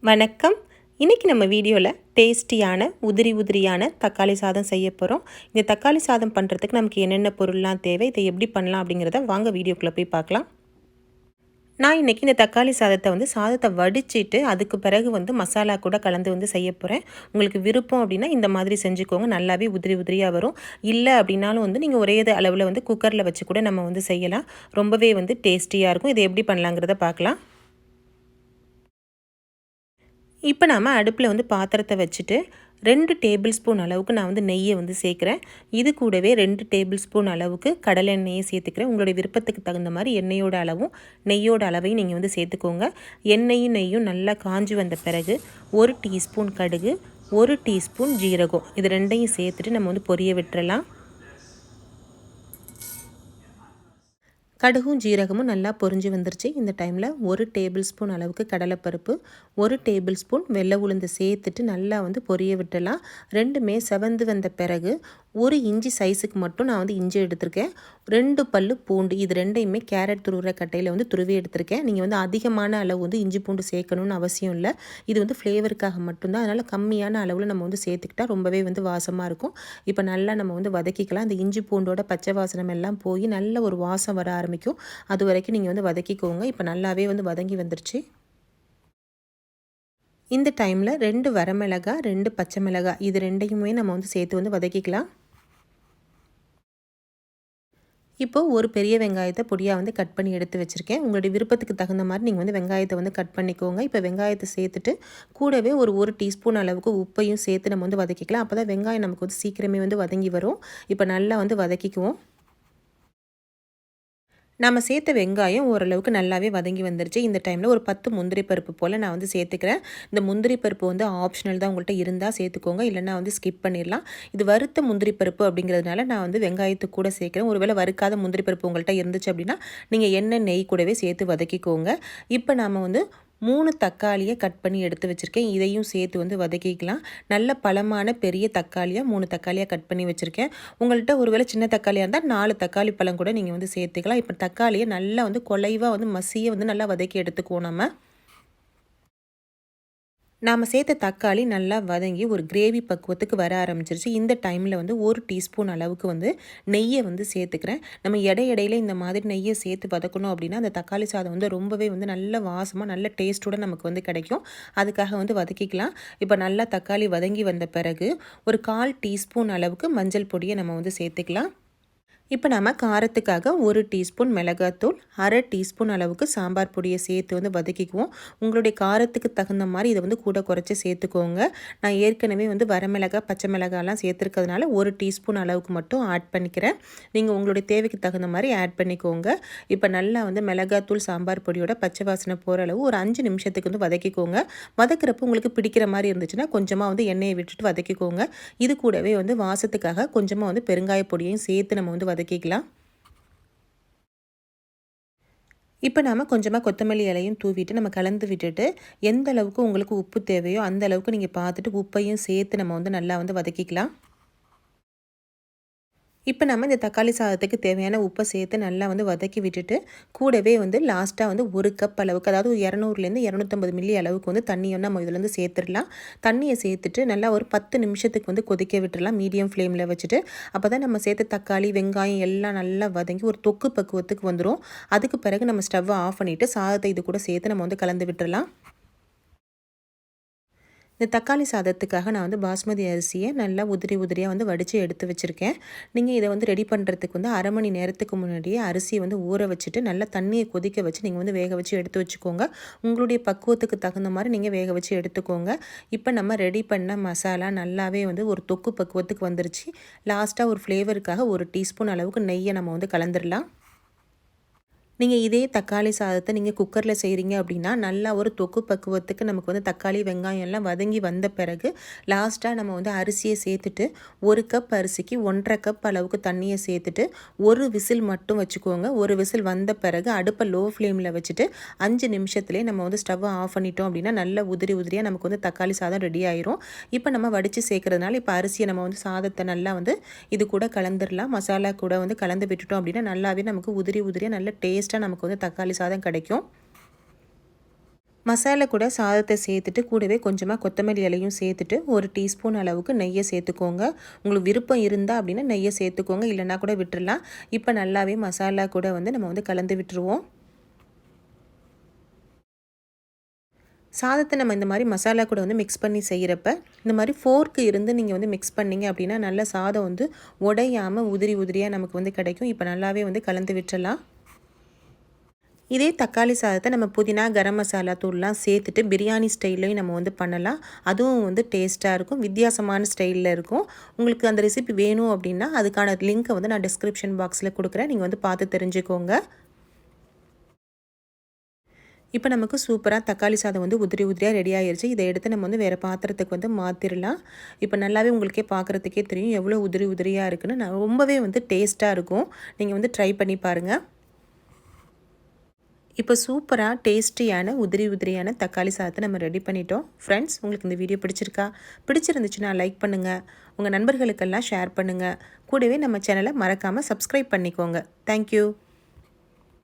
வணக்கம். இன்றைக்கி நம்ம வீடியோவில் டேஸ்டியான உதிரியான தக்காளி சாதம் செய்ய போகிறோம். இந்த தக்காளி சாதம் பண்ணுறதுக்கு நமக்கு என்னென்ன பொருள்லாம் தேவை, இதை எப்படி பண்ணலாம் அப்படிங்கிறத வாங்க வீடியோக்குள்ளே போய் பார்க்கலாம். நான் இன்றைக்கி இந்த தக்காளி சாதத்தை வடிச்சிட்டு அதுக்கு பிறகு மசாலா கூட கலந்து செய்ய போகிறேன். உங்களுக்கு விருப்பம் அப்படின்னா இந்த மாதிரி செஞ்சுக்கோங்க. நல்லாவே உதிரியாக வரும். இல்லை அப்படின்னாலும் நீங்கள் ஒரே அளவில் குக்கரில் வச்சு கூட நம்ம செய்யலாம். ரொம்பவே டேஸ்டியாக இருக்கும். இதை எப்படி பண்ணலாங்கிறத பார்க்கலாம். இப்போ நாம் அடுப்பில் பாத்திரத்தை வச்சுட்டு 2 டேபிள் ஸ்பூன் அளவுக்கு நான் நெய்யை சேர்க்குறேன். இது கூடவே 2 டேபிள் ஸ்பூன் அளவுக்கு கடலை எண்ணெயை சேர்த்துக்கிறேன். உங்களுடைய விருப்பத்துக்கு தகுந்த மாதிரி எண்ணெயோட அளவும் நெய்யோட அளவையும் நீங்கள் சேர்த்துக்கோங்க. எண்ணெயும் நெய்யும் நல்லா காஞ்சி வந்த பிறகு 1 டீஸ்பூன் கடுகு, 1 டீஸ்பூன் ஜீரகம், இது ரெண்டையும் சேர்த்துட்டு நம்ம பொரிய விட்டுறலாம். கடுகும் ஜீரகமும் நல்லா பொரிஞ்சு வந்துருச்சு. இந்த டைமில் 1 டேபிள் ஸ்பூன் அளவுக்கு கடலைப்பருப்பு, 1 டேபிள் ஸ்பூன் வெள்ளை உளுந்து சேர்த்துட்டு நல்லா பொரிய விட்டுடலாம். ரெண்டுமே செவந்து வந்த பிறகு 1 இன்ச்சு சைஸுக்கு மட்டும் நான் இஞ்சி எடுத்திருக்கேன். 2 பல்லு பூண்டு, இது ரெண்டையுமே கேரட் துருவுற கட்டையில் துருவி எடுத்திருக்கேன். நீங்கள் அதிகமான அளவு இஞ்சி பூண்டு சேர்க்கணும்னு அவசியம் இல்லை. இது ஃப்ளேவருக்காக மட்டும்தான். அதனால் கம்மியான அளவில் நம்ம சேர்த்துக்கிட்டால் ரொம்பவே வாசமாக இருக்கும். இப்போ நல்லா நம்ம வதக்கிக்கலாம். இந்த இஞ்சி பூண்டோட பச்சை வாசனம் எல்லாம் போய் நல்ல ஒரு வாசம் வர ஆரம்பிக்கும். அது வரைக்கும் நீங்கள் வதக்கிக்கோங்க. இப்போ நல்லாவே வதங்கி வந்துருச்சு. இந்த டைமில் 2 வரமிளகாய், 2 பச்சை மிளகாய், இது ரெண்டையுமே நம்ம சேர்த்து வதக்கிக்கலாம். இப்போது ஒரு பெரிய வெங்காயத்தை பொடியாக கட் பண்ணி எடுத்து வச்சுருக்கேன். உங்களுடைய விருப்பத்துக்கு தகுந்த மாதிரி நீங்கள் வெங்காயத்தை கட் பண்ணிக்கோங்க. இப்போ வெங்காயத்தை சேர்த்துட்டு கூடவே ஒரு டீஸ்பூன் அளவுக்கு உப்பையும் சேர்த்து நம்ம வதக்கிக்கலாம். அப்போ தான் வெங்காயம் நமக்கு சீக்கிரமே வதங்கி வரும். இப்போ நல்லா வதக்கிக்குவோம். நம்ம சேர்த்த வெங்காயம் ஓரளவுக்கு நல்லாவே வதங்கி வந்துருச்சு. இந்த டைமில் ஒரு 10 முந்திரி பருப்பு போல் நான் சேர்த்துக்கிறேன். இந்த முந்திரி பருப்பு ஆப்ஷனல் தான், உங்கள்கிட்ட இருந்தால் சேர்த்துக்கோங்க, இல்லைன்னா ஸ்கிப் பண்ணிடலாம். இது வறுத்த முந்திரி பருப்பு அப்படிங்கிறதுனால நான் வெங்காயத்துக்கு கூட சேர்க்குறேன். ஒருவேளை வறுக்காத முந்திரி பருப்பு உங்கள்கிட்ட இருந்துச்சு அப்படின்னா நீங்கள் எண்ணெய் நெய் கூடவே சேர்த்து வதக்கிக்கோங்க. இப்போ நம்ம 3 தக்காளியை கட் பண்ணி எடுத்து வச்சுருக்கேன். இதையும் சேர்த்து வதக்கிக்கலாம். நல்ல பழமான பெரிய தக்காளியாக 3 தக்காளியாக கட் பண்ணி வச்சுருக்கேன். உங்கள்கிட்ட ஒருவேளை சின்ன தக்காளியாக இருந்தால் 4 தக்காளி பழம் கூட நீங்கள் சேர்த்துக்கலாம். இப்போ தக்காளியை நல்லா குலைவாக மசியை நல்லா வதக்கி எடுத்துக்குவோம். நாம் சேர்த்த தக்காளி நல்லா வதங்கி ஒரு கிரேவி பக்குவத்துக்கு வர ஆரம்பிச்சிருச்சு. இந்த டைமில் 1 டீஸ்பூன் அளவுக்கு நெய்யை சேர்த்துக்கிறேன். நம்ம இடையில இந்த மாதிரி நெய்யை சேர்த்து வதக்கணும் அப்படின்னா அந்த தக்காளி சாதம் ரொம்பவே நல்ல வாசமாக நல்ல டேஸ்ட்டோடு நமக்கு கிடைக்கும். அதுக்காக வதக்கிக்கலாம். இப்போ நல்லா தக்காளி வதங்கி வந்த பிறகு ஒரு 1/4 டீஸ்பூன் அளவுக்கு மஞ்சள் பொடியை நம்ம சேர்த்துக்கலாம். இப்போ நம்ம காரத்துக்காக 1 டீஸ்பூன் மிளகாத்தூள், 1/2 டீஸ்பூன் அளவுக்கு சாம்பார் பொடியை சேர்த்து வதக்கிக்குவோம். உங்களுடைய காரத்துக்கு தகுந்த மாதிரி இதை கூட குறைச்சி சேர்த்துக்கோங்க. நான் ஏற்கனவே வரமிளகாய், பச்சை மிளகாய்லாம் சேர்த்துருக்கிறதுனால 1 டீஸ்பூன் அளவுக்கு மட்டும் ஆட் பண்ணிக்கிறேன். நீங்கள் உங்களுடைய தேவைக்கு தகுந்த மாதிரி ஆட் பண்ணிக்கோங்க. இப்போ நல்லா மிளகாத்தூள் சாம்பார் பொடியோட பச்சை வாசனை போகிற அளவு ஒரு 5 நிமிஷத்துக்கு வதக்கிக்கோங்க. வதக்கிறப்போ உங்களுக்கு பிடிக்கிற மாதிரி இருந்துச்சுன்னா கொஞ்சமாக எண்ணெயை விட்டுட்டு வதக்கிக்கோங்க. இது கூடவே வாசத்துக்காக கொஞ்சமாக பெருங்காய பொடியையும் சேர்த்து நம்ம வதக்கிக்கலாம். இப்போ நாம் கொஞ்சமாக கொத்தமல்லி இலையும் தூவிட்டு நம்ம கலந்து விட்டுட்டு எந்த அளவுக்கு உங்களுக்கு உப்பு தேவையோ அந்த அளவுக்கு நீங்கள் பார்த்துட்டு உப்பையும் சேர்த்து நம்ம நல்லா வதக்கிக்கலாம். இப்போ நம்ம இந்த தக்காளி சாதத்துக்கு தேவையான உப்பை சேர்த்து நல்லா வதக்கி விட்டுட்டு கூடவே லாஸ்ட்டாக 1 கப் அளவுக்கு, அதாவது 200லேருந்து 250 மில்லி அளவுக்கு தண்ணியை நம்ம இதில் சேர்த்துடலாம். தண்ணியை சேர்த்துட்டு நல்லா ஒரு 10 நிமிஷத்துக்கு கொதிக்க விட்டுடலாம் மீடியம் ஃப்ளேமில் வச்சுட்டு. அப்போ தான் நம்ம சேர்த்த தக்காளி வெங்காயம் எல்லாம் நல்லா வதங்கி ஒரு தொக்கு பக்குவத்துக்கு வந்துடும். அதுக்கு பிறகு நம்ம ஸ்டவ்வை ஆஃப் பண்ணிவிட்டு சாதத்தை இது கூட சேர்த்து நம்ம கலந்து விட்டுடலாம். இந்த தக்காளி சாதத்துக்காக நான் பாஸ்மதி அரிசியை நல்லா உதிரியாக வடித்து எடுத்து வச்சுருக்கேன். நீங்கள் இதை ரெடி பண்ணுறதுக்கு 1/2 மணி நேரத்துக்கு முன்னாடியே அரிசியை ஊற வச்சுட்டு நல்லா தண்ணியை கொதிக்க வச்சு நீங்கள் வேக வச்சு எடுத்து வச்சுக்கோங்க. உங்களுடைய பக்குவத்துக்கு தகுந்த மாதிரி நீங்கள் வேக வச்சு எடுத்துக்கோங்க. இப்போ நம்ம ரெடி பண்ண மசாலா நல்லாவே ஒரு தொக்கு பக்குவத்துக்கு வந்துருச்சு. லாஸ்ட்டாக ஒரு ஃப்ளேவருக்காக 1 டீஸ்பூன் அளவுக்கு நெய்யை நம்ம கலந்துடலாம். நீங்கள் இதே தக்காளி சாதத்தை நீங்கள் குக்கரில் செய்கிறீங்க அப்படின்னா நல்லா ஒரு தொக்கு பக்குவத்துக்கு நமக்கு தக்காளி வெங்காயம் எல்லாம் வதங்கி வந்த பிறகு லாஸ்ட்டாக நம்ம அரிசியை சேர்த்துட்டு 1 கப் அரிசிக்கு 1/2 கப் அளவுக்கு தண்ணியை சேர்த்துட்டு ஒரு விசில் மட்டும் வச்சுக்கோங்க. ஒரு விசில் வந்த பிறகு அடுப்பை லோ ஃப்ளேமில் வச்சுட்டு 5 நிமிஷத்துலேயே நம்ம ஸ்டவ்வை ஆஃப் பண்ணிட்டோம் அப்படின்னா நல்ல உதிரியாக நமக்கு தக்காளி சாதம் ரெடி ஆயிரும். இப்போ நம்ம வடித்து சேர்க்கறதுனால இப்போ அரிசியை நம்ம சாதத்தை நல்லா இது கூட கலந்துடலாம். மசாலா கூட கலந்து விட்டுட்டோம் அப்படின்னா நல்லாவே நமக்கு உதிரியாக நல்ல டேஸ்ட்டாக நமக்கு தக்காளி சாதம் கிடைக்கும். மசாலா கூட சாதத்தை சேர்த்துட்டு கூடவே கொஞ்சமாக கொத்தமல்லி இலையும் சேர்த்துட்டு 1 டீஸ்பூன் அளவுக்கு நெய்யை சேர்த்துக்கோங்க. உங்களுக்கு விருப்பம் இருந்தால் அப்படின்னா நெய்யை சேர்த்துக்கோங்க, இல்லைனா கூட விட்டுடலாம். இப்போ நல்லாவே மசாலா கூட வந்து நம்ம வந்து கலந்து விட்டுருவோம். சாதத்தை நம்ம இந்த மாதிரி மசாலா கூட வந்து மிக்ஸ் பண்ணி செய்கிறப்ப இந்த மாதிரி ஃபோர்க்கு இருந்து நீங்கள் வந்து மிக்ஸ் பண்ணிங்க அப்படின்னா நல்ல சாதம் வந்து உடையாமல் உதிரி உதிரியாக நமக்கு வந்து கிடைக்கும். இப்போ நல்லாவே வந்து கலந்து விட்டுறலாம். இதே தக்காளி சாதத்தை நம்ம புதினா கரம் மசாலா தூள்லாம் சேர்த்துட்டு பிரியாணி ஸ்டைல்லையும் நம்ம வந்து பண்ணலாம். அதுவும் வந்து டேஸ்ட்டாக இருக்கும், வித்தியாசமான ஸ்டைலில் இருக்கும். உங்களுக்கு அந்த ரெசிபி வேணும் அப்படின்னா அதுக்கான லிங்க்கை வந்து நான் டிஸ்கிரிப்ஷன் பாக்ஸில் கொடுக்குறேன், நீங்கள் வந்து பார்த்து தெரிஞ்சுக்கோங்க. இப்போ நமக்கு சூப்பராக தக்காளி சாதம் வந்து உதிரி உதிரியாக ரெடி ஆகிடுச்சு. இதை எடுத்து நம்ம வந்து வேறு பாத்திரத்துக்கு வந்து மாற்றிடலாம். இப்போ நல்லாவே உங்களுக்கே பார்க்குறதுக்கே தெரியும் எவ்வளோ உதிரி உதிரியாக இருக்குன்னு. ரொம்பவே வந்து டேஸ்ட்டாக இருக்கும். நீங்கள் வந்து ட்ரை பண்ணி பாருங்கள். இப்போ சூப்பராக டேஸ்டியான உதிரி உதிரியான தக்காளி சாதத்தை நம்ம ரெடி பண்ணிட்டோம். ஃப்ரெண்ட்ஸ், உங்களுக்கு இந்த வீடியோ பிடிச்சிருக்கா? பிடிச்சிருந்துச்சுன்னா லைக் பண்ணுங்கள், உங்கள் நண்பர்களுக்கெல்லாம் ஷேர் பண்ணுங்கள். கூடவே நம்ம சேனலை மறக்காமல் சப்ஸ்கிரைப் பண்ணிக்கோங்க. தேங்க்யூ.